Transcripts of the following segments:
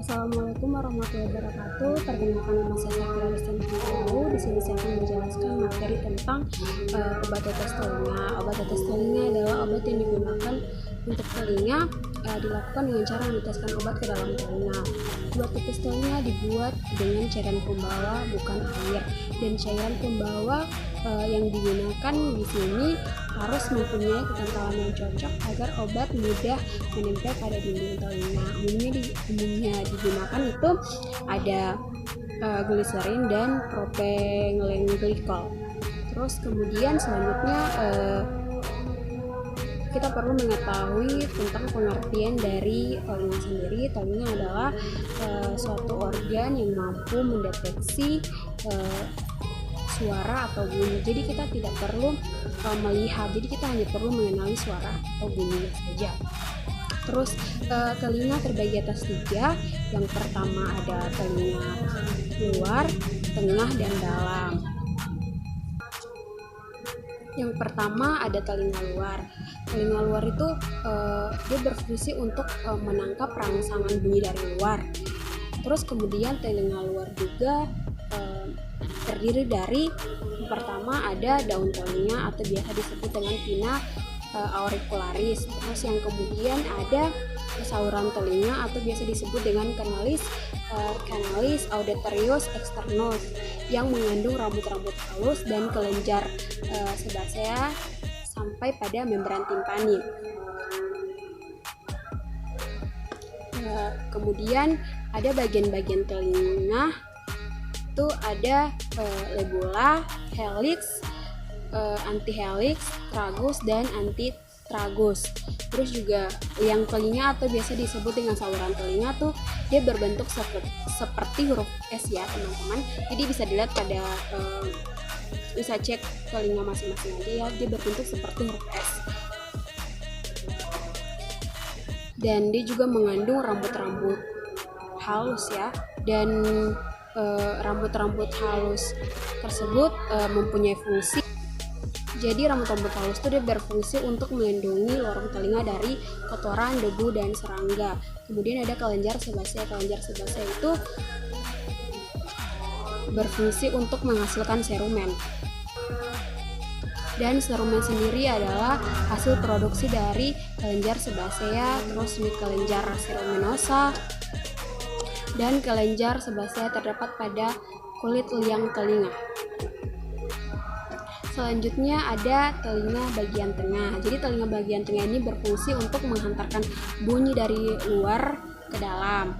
Assalamualaikum warahmatullahi wabarakatuh. Perkenalkan, nama saya Safira Rizky. Di sini saya akan menjelaskan materi tentang obat tetes telinga. Obat tetes telinga adalah obat yang digunakan untuk telinga, dilakukan dengan cara meneteskan obat ke dalam telinga. Obat tetes telinga dibuat dengan cairan pembawa, bukan air. Dan cairan pembawa yang digunakan di sini harus mempunyai kekentalan yang cocok agar obat mudah menempel pada dinding telinga. Umumnya digunakan itu ada gliserin dan propylene glycol. Terus kemudian selanjutnya kita perlu mengetahui tentang pengertian dari telinga sendiri. Telinga adalah suatu organ yang mampu mendeteksi suara atau bunyi. Jadi kita tidak perlu melihat, jadi kita hanya perlu mengenali suara atau bunyinya saja. Terus telinga terbagi atas 3. Yang pertama ada telinga luar, tengah, dan dalam. Yang pertama ada telinga luar. Telinga luar itu dia berfungsi untuk menangkap rangsangan bunyi dari luar. Terus kemudian telinga luar juga terdiri dari, yang pertama ada daun telinga atau biasa disebut dengan pinna auricularis. Terus yang kemudian ada saluran telinga atau biasa disebut dengan canalis auditoриus externus yang mengandung rambut-rambut halus dan kelenjar sebasea sampai pada membran timpani. Kemudian ada bagian-bagian telinga itu ada lebula, helix, antihelix, tragus, dan antitragus. Terus juga yang telinga atau biasa disebut dengan saluran telinga tuh dia berbentuk seperti huruf S ya teman-teman. Jadi bisa dilihat pada bisa cek telinga masing-masing aja ya, dia berbentuk seperti huruf S. Dan dia juga mengandung rambut-rambut halus ya, dan rambut-rambut halus tersebut mempunyai fungsi. Jadi rambut-rambut halus itu dia berfungsi untuk melindungi lorong telinga dari kotoran, debu, dan serangga. Kemudian ada kelenjar sebasea. Kelenjar sebasea itu berfungsi untuk menghasilkan serumen. Dan serumen sendiri adalah hasil produksi dari kelenjar sebasea, terus kelenjar seruminosa, dan kelenjar sebasea terdapat pada kulit liang telinga. Selanjutnya ada telinga bagian tengah. Jadi telinga bagian tengah ini berfungsi untuk menghantarkan bunyi dari luar ke dalam.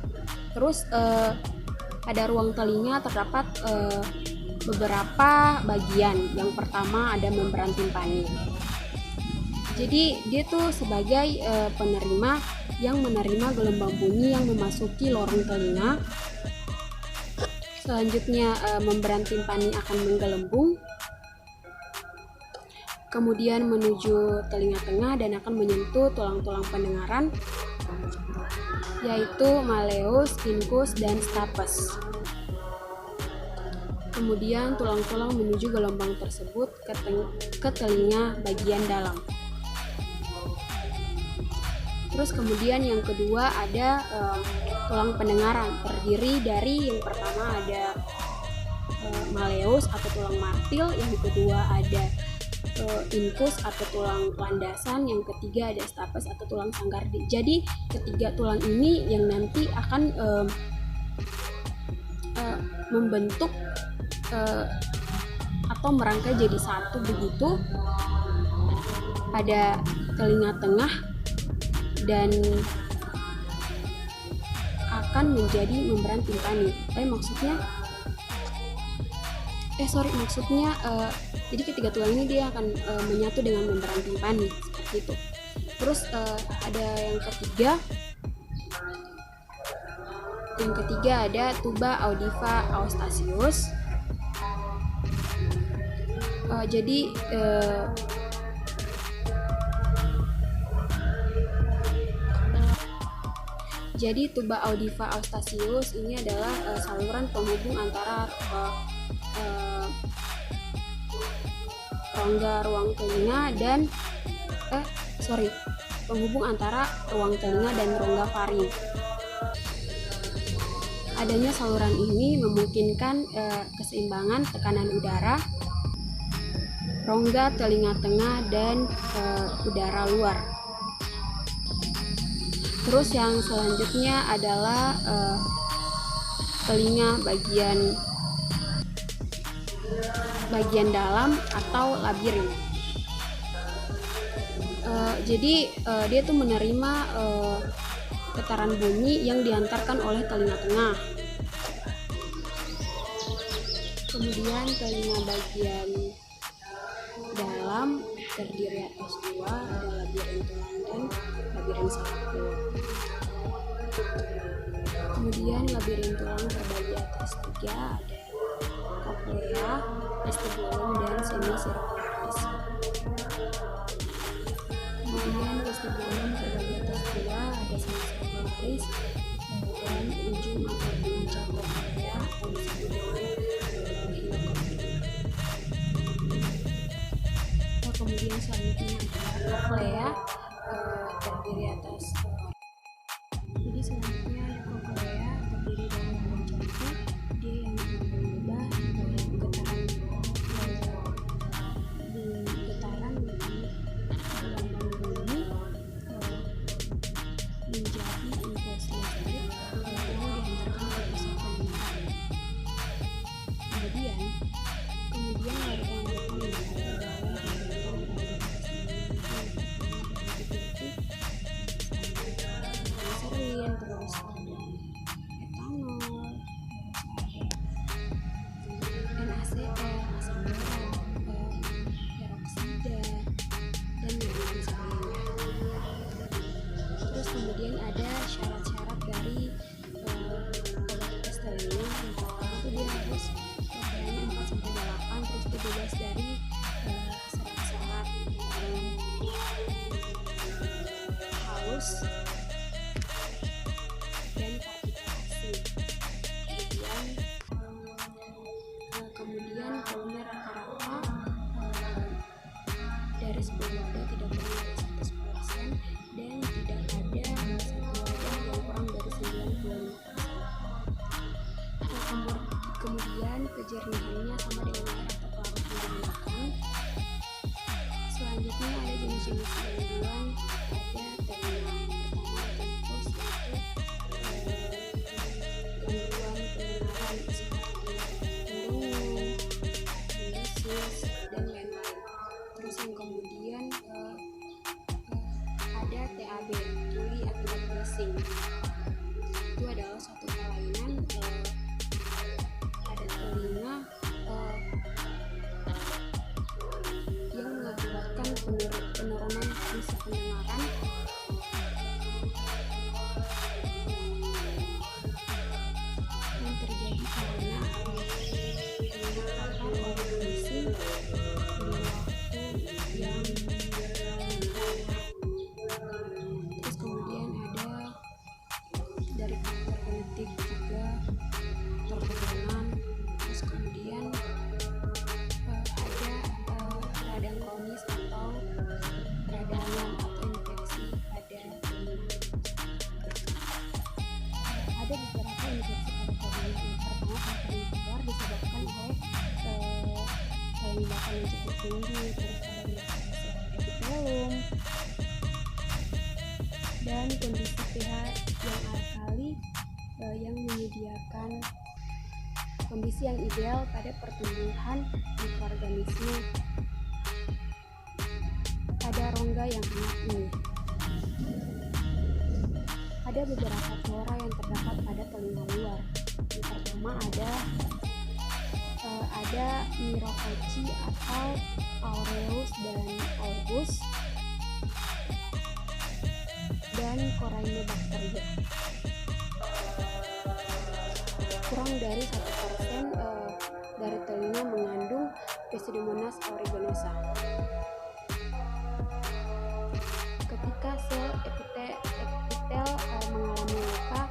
Terus pada ruang telinga terdapat beberapa bagian. Yang pertama ada membran timpani. Jadi dia tuh sebagai penerima yang menerima gelombang bunyi yang memasuki lorong telinga. Selanjutnya membran timpani akan menggelembung, kemudian menuju telinga tengah dan akan menyentuh tulang-tulang pendengaran, yaitu malleus, incus, dan stapes. Kemudian tulang-tulang menuju gelombang tersebut ke telinga bagian dalam. Terus kemudian yang kedua ada tulang pendengaran, terdiri dari yang pertama ada malleus atau tulang martil, yang kedua ada incus atau tulang landasan, yang ketiga ada stapes atau tulang sanggar. Jadi ketiga tulang ini yang nanti akan membentuk atau merangkai jadi satu begitu pada telinga tengah dan akan menjadi membran timpani. Maksudnya jadi ketiga tulang ini dia akan menyatu dengan membran timpani seperti itu. Terus ada yang ketiga ada tuba audiva austasius. Jadi tuba audiva austasius ini adalah saluran penghubung antara rongga ruang telinga dan penghubung antara ruang telinga dan rongga faring. Adanya saluran ini memungkinkan keseimbangan tekanan udara, rongga telinga tengah dan udara luar. Terus yang selanjutnya adalah telinga bagian dalam atau labirin. Jadi dia tuh menerima getaran bunyi yang diantarkan oleh telinga tengah. Kemudian telinga bagian dalam terdiri atas dua, ada labirin tulang dan labirin saku. Kemudian labirin tulang terbagi atas tiga, ada cochlea, vestibulum dan semisircularis. Kemudian vestibulum terbagi atas dua, ada semisircularis dan ujung atau puncak cochlea atau disebut dengan hipocochlea. Kemudian selanjutnya ada cochlea, terdiri atas jadi selanjutnya ada cochlea terdiri dari rambut jangkrik, dia yang mengubah getaran di gelombang bunyi menjadi impuls listrik lalu diantarkan ke pusat pendengaran. Kemudian larva serin, terus ada etanol, NaCl, asam garam, peroksida, dan lain sebagainya. Terus kemudian ada syarat-syarat dari obat tetes telinga. Yang pertama tuh dia harus usianya 4-8, terus dia bebas dari serat-serat halus dan partikulasi. Kemudian volume rata-rata dari 10 wadah tidak kurang dari 110% dan tidak ada satu wadah yang kurang dari 95%. Kemudian kejernihannya sama dengan air atau pelarut yang digunakan. Selanjutnya ada jenis-jenis gangguan pada telinga. Pertama terus gangguan pendengaran seperti mendungung, sinus dan lain-lain. Terus yang kemudian ada TAB, tuli akibat bising. Itu adalah suatu kelainan pada telinga yang mengakibatkan penurunan fungsi pendengaran yang terjadi karena terpapar oleh bising pada waktu yang lama. Terus kemudian ada dari faktor genetik juga perkebunan. Terus kemudian ada radang kronis atau radangan atau infeksi pada telinga. Ada beberapa infeksi pada telinga. Yang pertama kanker keluar disebabkan oleh penyebatan yang cukup tinggi. Terus ada infeksi epitelum dan kondisi pH yang alkali yang menyediakan kondisi yang ideal pada pertumbuhan mikroorganisme pada rongga yang hangat ini. Ada beberapa flora yang terdapat pada telinga luar. Yang pertama ada Mirococi atau Aureus dan August dan Corynebacteria. Kurang dari 1% dari telinga mengandung Pseudomonas aeruginosa. Ketika sel epitel mengalami luka,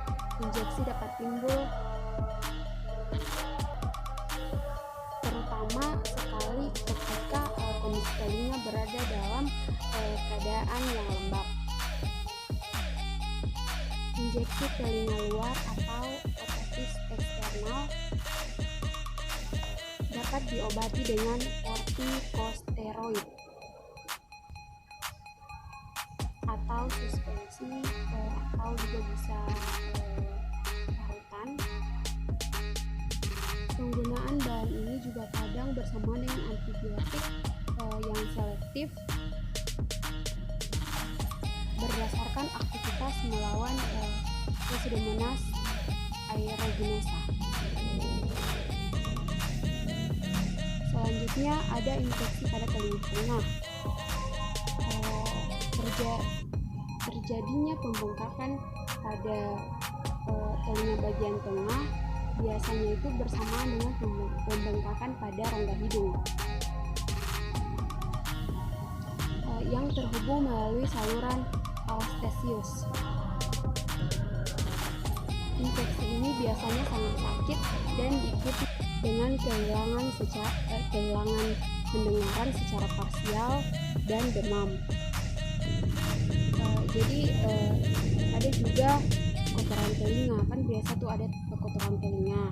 injeksi dapat timbul, terutama sekali ketika kondisi telinga berada dalam keadaan yang lembab. Injeksi telinga luar atau OTT otitis eksternal dapat diobati dengan kortikosteroid atau suspensi atau juga bisa parutan. Penggunaan bahan ini juga kadang bersamaan dengan antibiotik yang selektif berdasarkan aktivitas melawan Pseudomonas aeruginosa. Selanjutnya ada infeksi pada telinga tengah. Terjadinya pembengkakan pada telinga bagian tengah biasanya itu bersamaan dengan pembengkakan pada rongga hidung yang terhubung melalui saluran alstesius. Infeksi ini biasanya sangat sakit dan diikuti dengan kehilangan pendengaran secara parsial dan demam. Jadi ada juga kotoran telinga, kan biasa tuh ada kotoran telinga.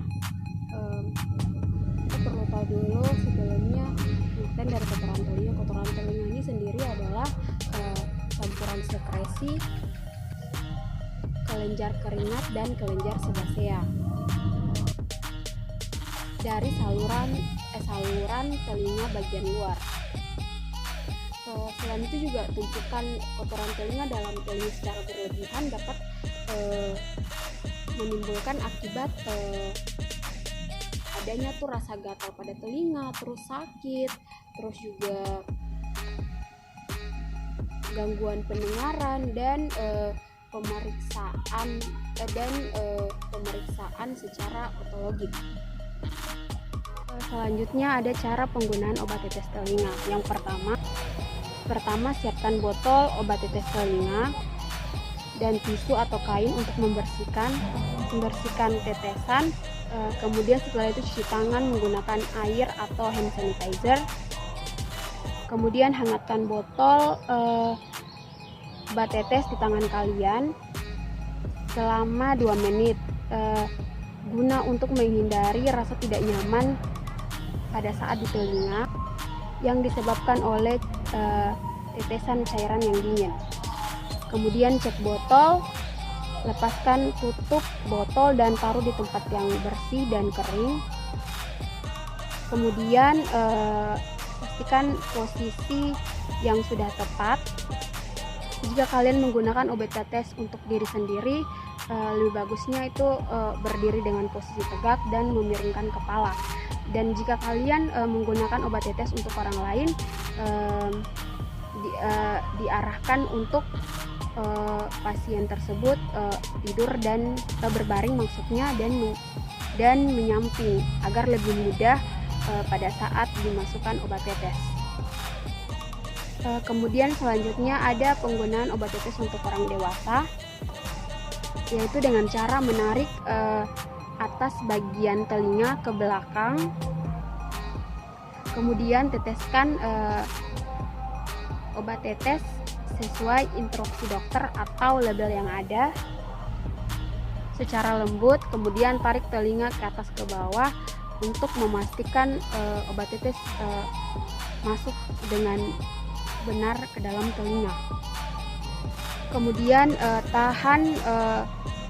Kita perlu tahu dulu sebelumnya pengertian dari kotoran telinga. Kotoran telinga ini sendiri adalah campuran sekresi kelenjar keringat dan kelenjar sebasea dari saluran telinga bagian luar. Selain itu juga tumpukan kotoran telinga dalam telinga secara berlebihan dapat menimbulkan akibat adanya tuh rasa gatal pada telinga, terus sakit, terus juga gangguan pendengaran dan pemeriksaan secara otologik. Selanjutnya ada cara penggunaan obat tetes telinga. Yang pertama siapkan botol obat tetes telinga dan tisu atau kain untuk membersihkan tetesan. Kemudian setelah itu cuci tangan menggunakan air atau hand sanitizer. Kemudian hangatkan botol obat tetes di tangan kalian selama 2 menit guna untuk menghindari rasa tidak nyaman pada saat di telinga yang disebabkan oleh tetesan cairan yang dingin. Kemudian cek botol, lepaskan tutup botol dan taruh di tempat yang bersih dan kering. Kemudian pastikan posisi yang sudah tepat. Jika kalian menggunakan obat tetes untuk diri sendiri, lebih bagusnya itu berdiri dengan posisi tegak dan memiringkan kepala. Dan jika kalian menggunakan obat tetes untuk orang lain, diarahkan untuk pasien tersebut tidur dan berbaring maksudnya dan menyamping agar lebih mudah pada saat dimasukkan obat tetes. Kemudian selanjutnya ada penggunaan obat tetes untuk orang dewasa, yaitu dengan cara menarik atas bagian telinga ke belakang, kemudian teteskan obat tetes sesuai instruksi dokter atau label yang ada secara lembut, kemudian tarik telinga ke atas ke bawah untuk memastikan obat tetes masuk dengan benar ke dalam telinga. Kemudian tahan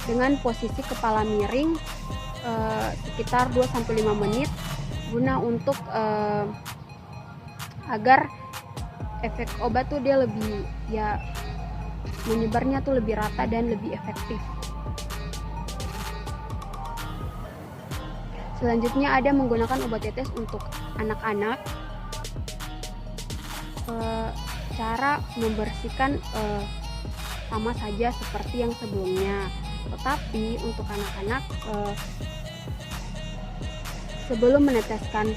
dengan posisi kepala miring sekitar 2-5 menit guna untuk agar efek obat tuh dia lebih menyebarnya tuh lebih rata dan lebih efektif. Selanjutnya ada menggunakan obat tetes untuk anak-anak. Cara membersihkan sama saja seperti yang sebelumnya, tetapi untuk anak-anak sebelum meneteskan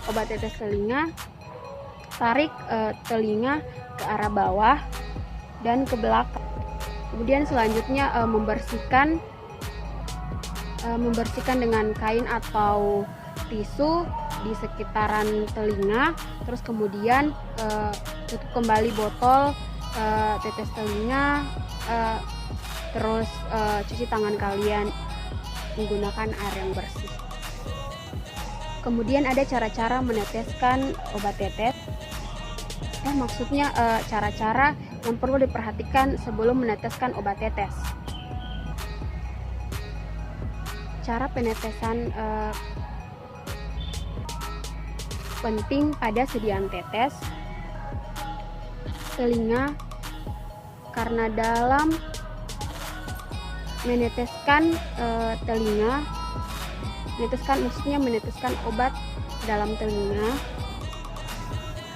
obat tetes telinga, tarik telinga ke arah bawah dan ke belakang. Kemudian selanjutnya membersihkan dengan kain atau tisu di sekitaran telinga, terus kemudian tutup kembali botol tetes telinga Terus cuci tangan kalian menggunakan air yang bersih. Kemudian ada cara-cara meneteskan obat tetes. Maksudnya cara-cara yang perlu diperhatikan sebelum meneteskan obat tetes. Cara penetesan penting pada sediaan tetes telinga, karena dalam meneteskan telinga, meneteskan obat dalam telinga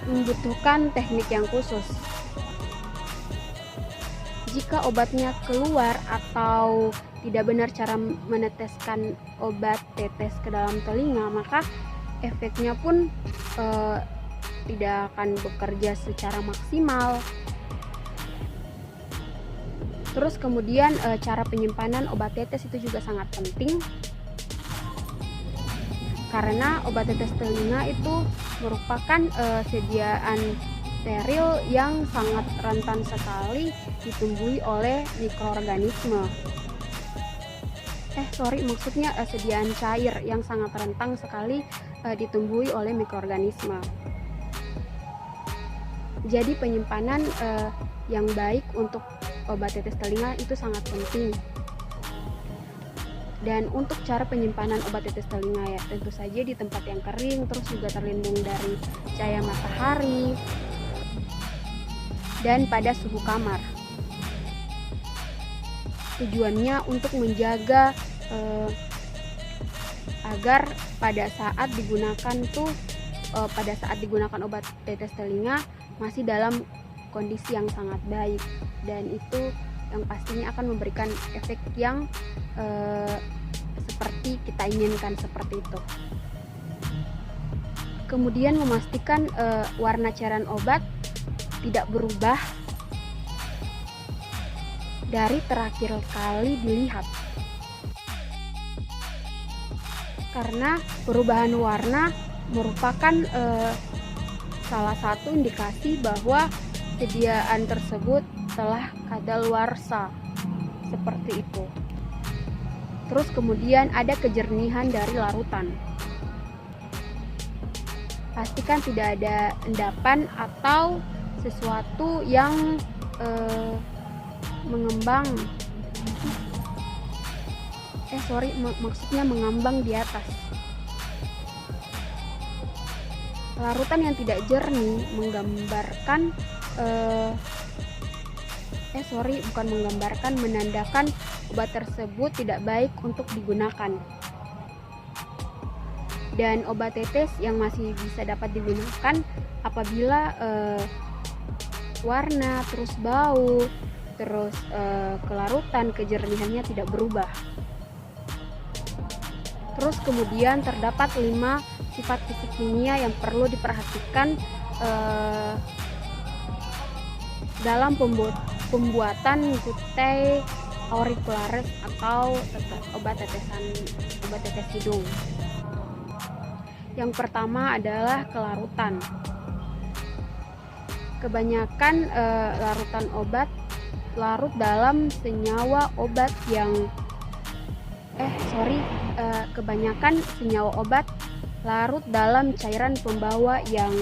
membutuhkan teknik yang khusus. Jika obatnya keluar atau tidak benar cara meneteskan obat tetes ke dalam telinga, maka efeknya pun tidak akan bekerja secara maksimal. Terus kemudian cara penyimpanan obat tetes itu juga sangat penting, karena obat tetes telinga itu merupakan sediaan steril yang sangat rentan sekali ditumbuhi oleh mikroorganisme. Maksudnya sediaan cair yang sangat rentan sekali ditumbuhi oleh mikroorganisme. Jadi penyimpanan yang baik untuk obat tetes telinga itu sangat penting. Dan untuk cara penyimpanan obat tetes telinga ya tentu saja di tempat yang kering, terus juga terlindung dari cahaya matahari dan pada suhu kamar. Tujuannya untuk menjaga agar pada saat digunakan obat tetes telinga masih dalam kondisi yang sangat baik, dan itu yang pastinya akan memberikan efek yang seperti kita inginkan seperti itu. Kemudian memastikan warna cairan obat tidak berubah dari terakhir kali dilihat, karena perubahan warna merupakan salah satu indikasi bahwa sediaan tersebut telah kadaluarsa, seperti itu. Terus kemudian ada kejernihan dari larutan. Pastikan tidak ada endapan atau sesuatu yang mengambang di atas. Larutan yang tidak jernih menandakan obat tersebut tidak baik untuk digunakan. Dan obat tetes yang masih bisa dapat digunakan apabila warna, terus bau, terus kelarutan, kejernihannya tidak berubah. Terus kemudian terdapat 5 sifat fisik kimia yang perlu diperhatikan dalam pembuatan gutei auricularis atau obat tetes hidung. Yang pertama adalah kelarutan. Kebanyakan larutan obat larut dalam senyawa obat kebanyakan senyawa obat larut dalam cairan pembawa yang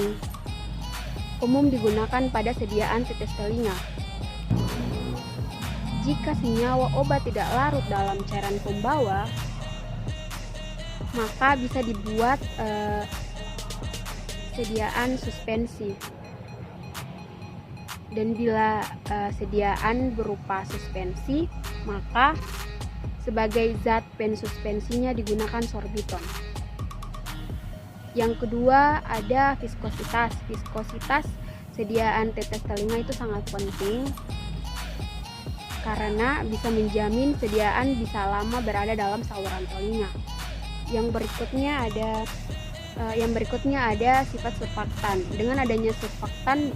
umum digunakan pada sediaan tetes telinga. Jika senyawa obat tidak larut dalam cairan pembawa, maka bisa dibuat sediaan suspensi. Dan bila sediaan berupa suspensi, maka sebagai zat pensuspensinya digunakan sorbiton. Yang kedua ada viskositas. Viskositas sediaan tetes telinga itu sangat penting karena bisa menjamin sediaan bisa lama berada dalam saluran telinga. Yang berikutnya ada sifat surfaktan. Dengan adanya surfaktan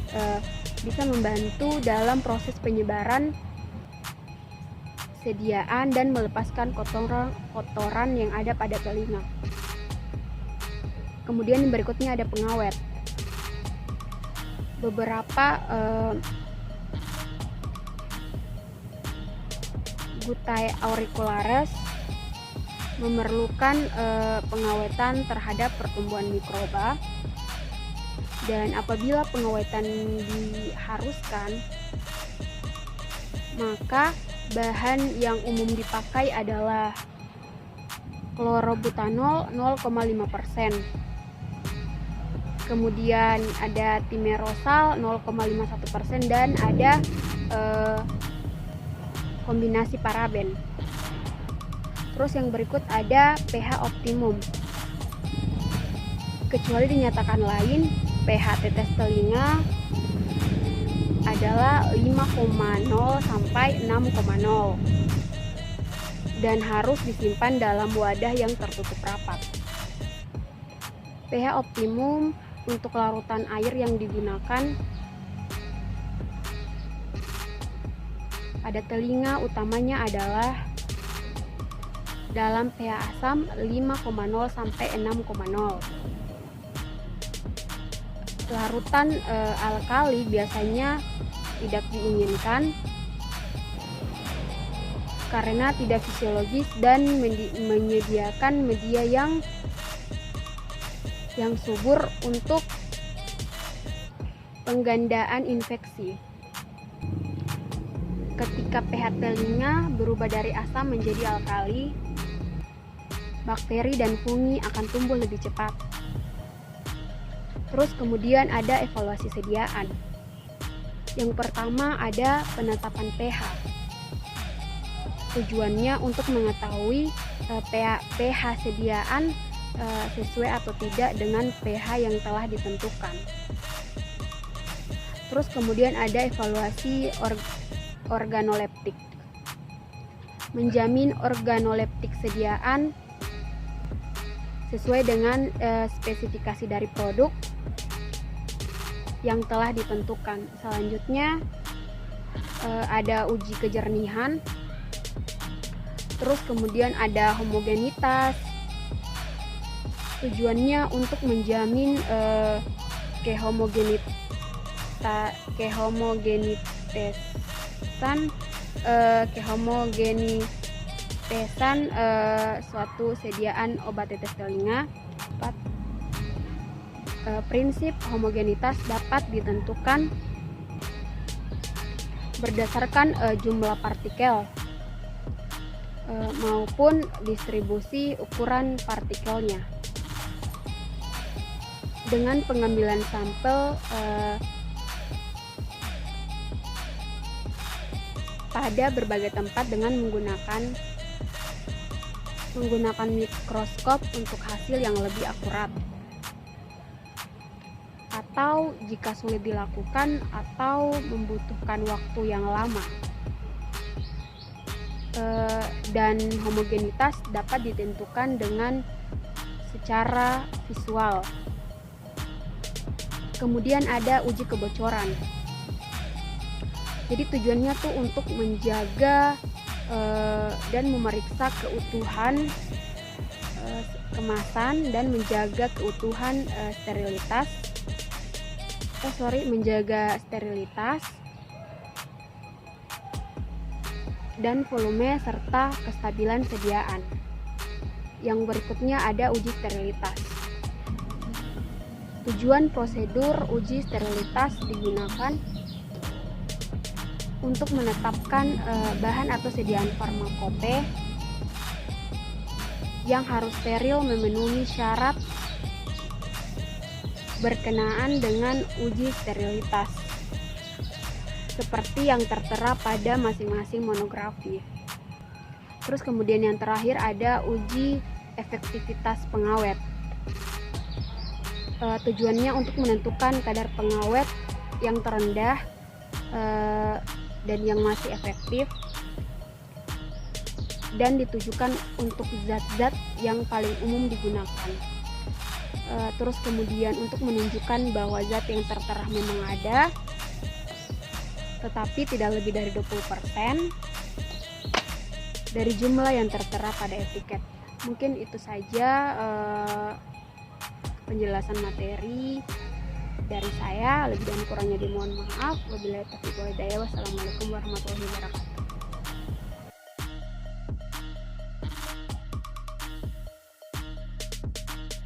bisa membantu dalam proses penyebaran sediaan dan melepaskan kotoran yang ada pada telinga. Kemudian yang berikutnya ada pengawet. Hutae auricularis memerlukan pengawetan terhadap pertumbuhan mikroba, dan apabila pengawetan diharuskan, maka bahan yang umum dipakai adalah klorobutanol 0,5%, kemudian ada timerosal 0,51%, dan ada kombinasi paraben. Terus yang berikut ada pH optimum. Kecuali dinyatakan lain, pH tetes telinga adalah 5,0 sampai 6,0 dan harus disimpan dalam wadah yang tertutup rapat. pH optimum untuk larutan air yang digunakan pada telinga utamanya adalah dalam pH asam 5,0 sampai 6,0. Larutan alkali biasanya tidak diinginkan karena tidak fisiologis dan menyediakan media yang subur untuk penggandaan infeksi. Ketika pH telinga berubah dari asam menjadi alkali, bakteri dan fungi akan tumbuh lebih cepat. Terus kemudian ada evaluasi sediaan. Yang pertama ada penetapan pH. Tujuannya untuk mengetahui pH sediaan sesuai atau tidak dengan pH yang telah ditentukan. Terus kemudian ada evaluasi organoleptik. Menjamin organoleptik sediaan sesuai dengan spesifikasi dari produk yang telah ditentukan. Selanjutnya ada uji kejernihan. Terus kemudian ada homogenitas. Tujuannya untuk menjamin kehomogenitesan suatu sediaan obat tetes telinga. Prinsip homogenitas dapat ditentukan berdasarkan jumlah partikel maupun distribusi ukuran partikelnya. Dengan pengambilan sampel pada berbagai tempat dengan menggunakan mikroskop untuk hasil yang lebih akurat. Atau jika sulit dilakukan atau membutuhkan waktu yang lama. Dan homogenitas dapat ditentukan dengan secara visual. Kemudian ada uji kebocoran. Jadi tujuannya tuh untuk menjaga dan memeriksa keutuhan kemasan dan menjaga keutuhan menjaga sterilitas dan volume serta kestabilan sediaan. Yang berikutnya ada uji sterilitas. Tujuan prosedur uji sterilitas digunakan untuk menetapkan bahan atau sediaan farmakope yang harus steril memenuhi syarat berkenaan dengan uji sterilitas seperti yang tertera pada masing-masing monografi. Terus kemudian yang terakhir ada uji efektivitas pengawet. Tujuannya untuk menentukan kadar pengawet yang terendah dan yang masih efektif, dan ditujukan untuk zat-zat yang paling umum digunakan. Terus kemudian untuk menunjukkan bahwa zat yang tertera memang ada, tetapi tidak lebih dari 20% dari jumlah yang tertera pada etiket. Mungkin itu saja penjelasan materi dari saya. Lebih dan kurangnya dimohon maaf. Wabillahi taufiq wal hidayah. Wassalamualaikum warahmatullahi wabarakatuh.